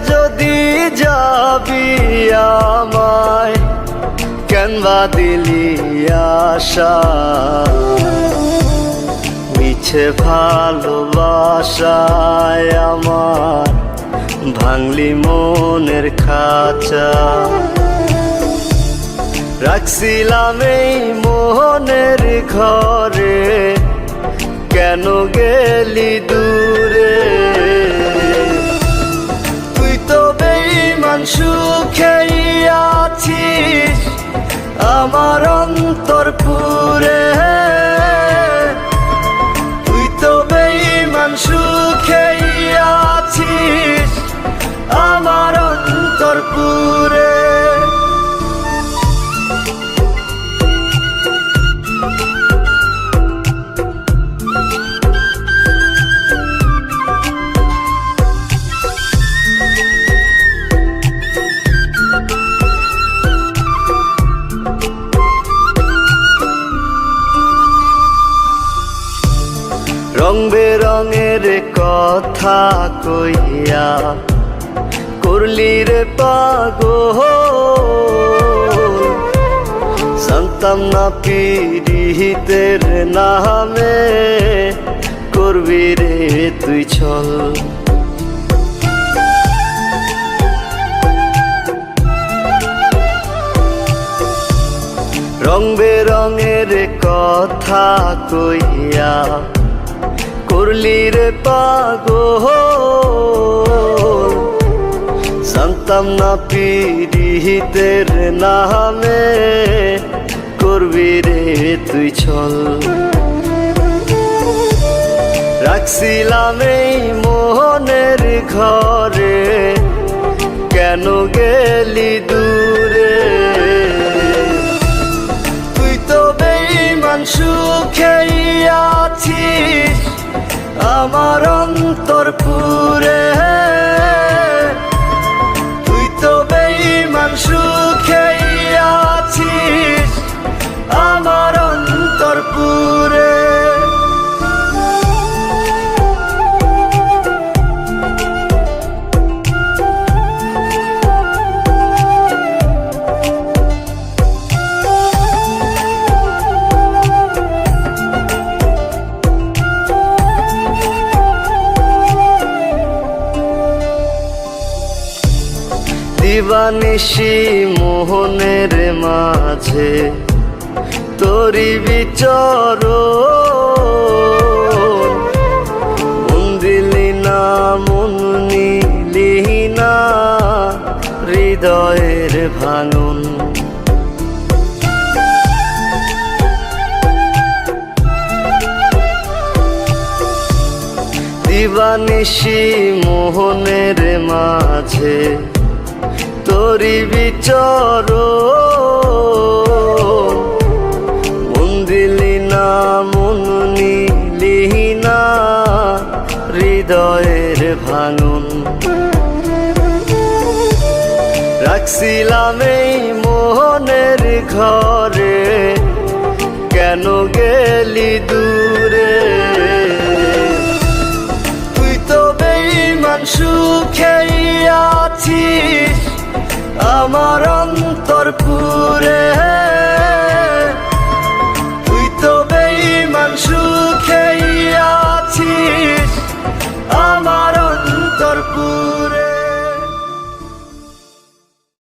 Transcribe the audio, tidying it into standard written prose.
যদি যাবি আমায় কেন বা দিলি আশা মিছে ভালোবাসায় আমার ভাঙলি মনের খাঁচা রাখছিলাম এই মোহনের ঘরে কেন গেলি দূরে তুই তো বেঈমান সুখেই আছিস আমার অন্তর পুরে তুই তো বেঈমান সুখেই আছিস আমার অন্তর পুরে রং বেরঙের কথা কইয়া করলি রে পাগল জানতাম না পিরিতের নামে করবি রে তুই ছল রং বেরঙের কথা কইয়া করলি রে পাগল জানতাম না পিরিতের নামে করবি রে তুই ছল রাখছিলাম এই মোহনের ঘরে কেন গেলি দূরে তুই তো বেঈমান সুখেই আছিস আমার অন্তর পুরে তুই তো বেঈমান সুখেই আছিস আমার অন্তর পুরে দিবানিশি মোহনের মাঝে তোরি বিচরণ মন দিলি না মন নিলি না হৃদয়ের ভাঙন দিবানিশি মোহনের মাঝে তোরি বিচরণ মন দিলি না মন নিলি না হৃদয়ের ভাঙন রাখছিলাম এই মোহনের ঘরে কেন গেলি দূরে তুই তো বেঈমান সুখেই আছিস আমার অন্তর পুরে